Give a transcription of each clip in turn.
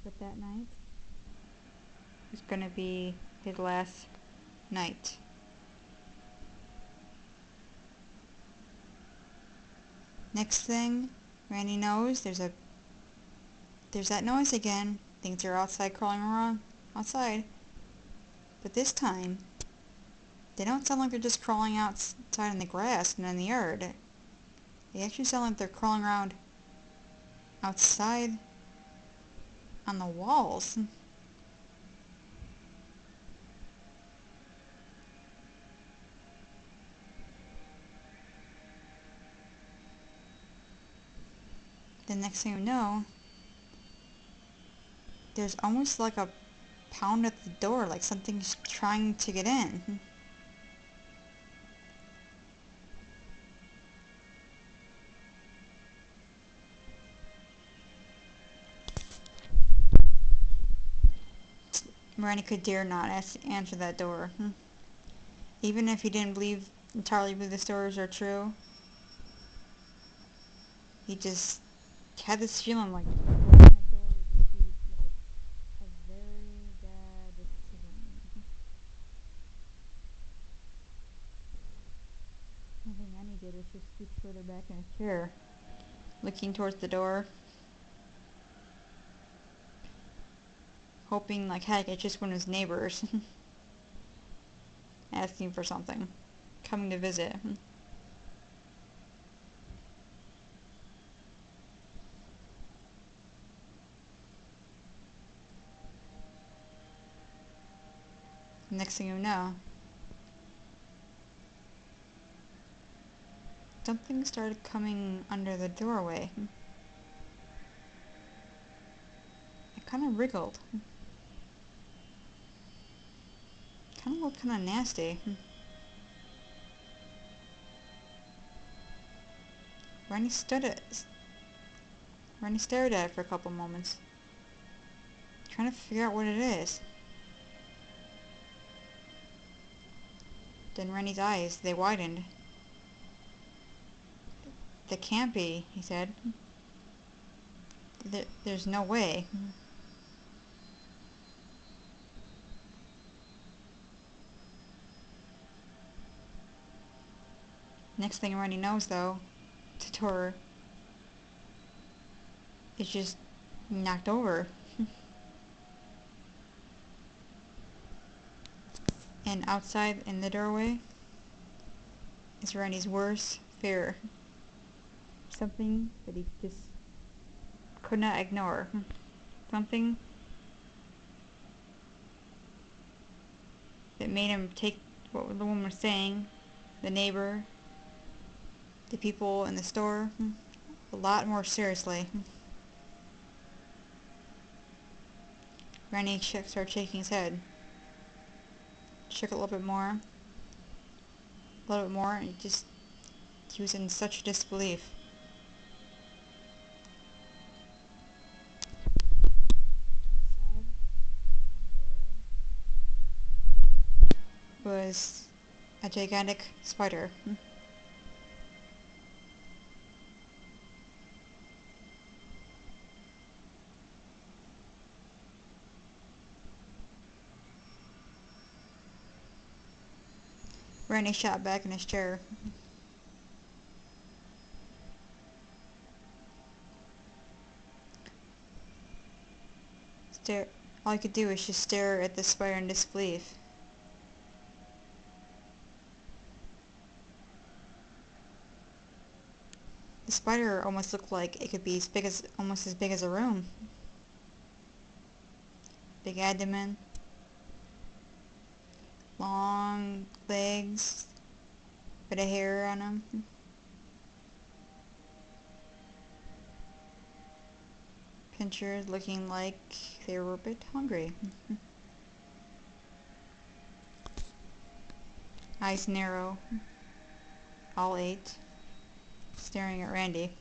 But that night was gonna be his last night. Next thing Randy knows, there's that noise again. Things are outside crawling around outside. But this time, they don't sound like they're just crawling outside in the grass and in the yard. They actually sound like they're crawling around outside on the walls. The next thing you know, there's almost like a pound at the door, like something's trying to get in. Randy could dare not answer that door. Even if he didn't entirely believe the stories are true, he just had this feeling like opening that door would just be like a very bad decision. One thing Randy did was just scoot further back in his chair, looking towards the door, hoping like heck it's just one of his neighbors asking for something, coming to visit. Next thing you know, something started coming under the doorway. It kind of wriggled. Kind of looked kind of nasty. Randy stared at it for a couple moments, trying to figure out what it is. Then Randy's eyes, they widened. That can't be, he said. There's no way. Next thing Randy knows, though, the door is just knocked over. And outside in the doorway is Randy's worst fear. Something that he just could not ignore. Something that made him take what the woman was saying, the neighbor, the people in the store, a lot more seriously. Randy started shaking his head. Shook it a little bit more, and he was in such disbelief. Outside was a gigantic spider. Randy shot back in his chair. All he could do was just stare at the spider in disbelief. The spider almost looked like it could be almost as big as a room. Big abdomen, long legs, bit of hair on them. Pinchers looking like they were a bit hungry. Eyes narrow, all 8, staring at Randy.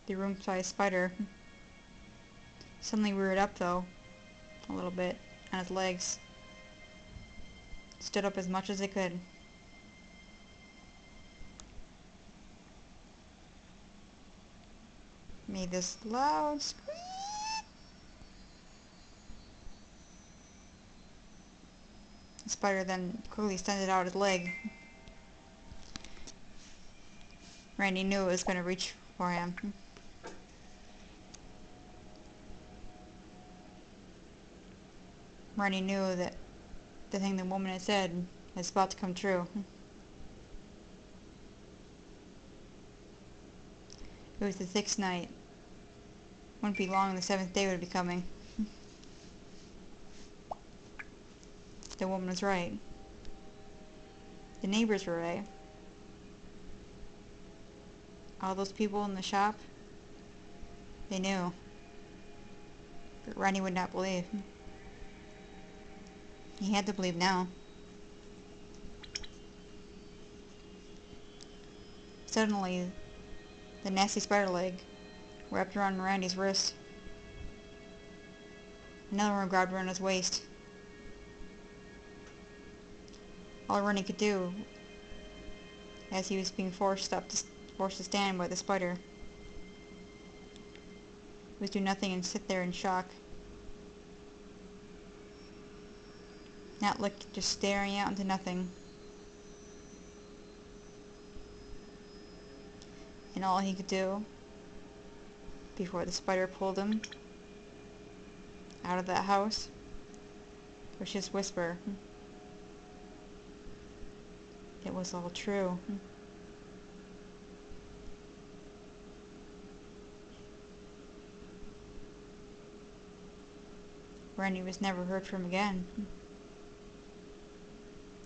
The room-sized spider suddenly reared up, though, a little bit, on his legs. stood up as much as they could. Made this loud squeak. The spider then quickly extended out his leg. Randy knew it was going to reach for him. Randy knew that the thing the woman had said was about to come true. It was the 6th night. Wouldn't be long and the 7th day would be coming. The woman was right. The neighbors were right. All those people in the shop, they knew. But Randy would not believe. He had to believe now. Suddenly, the nasty spider leg wrapped around Randy's wrist. Another one grabbed around his waist. All Randy could do, as he was being forced to stand by the spider, was do nothing and sit there in shock. Not look, just staring out into nothing. And all he could do, before the spider pulled him out of that house, was just whisper, "It was all true." Randy was never heard from again.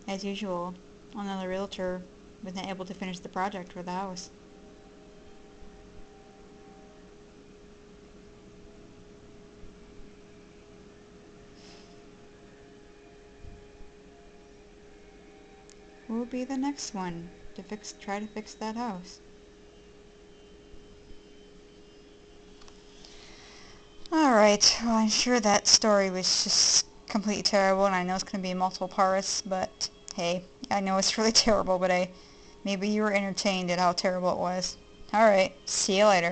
As usual, another realtor was not able to finish the project for the house. Who will be the next one to try to fix that house? Alright, well, I'm sure that story was just completely terrible, and I know it's going to be multiple parts, but hey, I know it's really terrible, but maybe you were entertained at how terrible it was. Alright, see you later.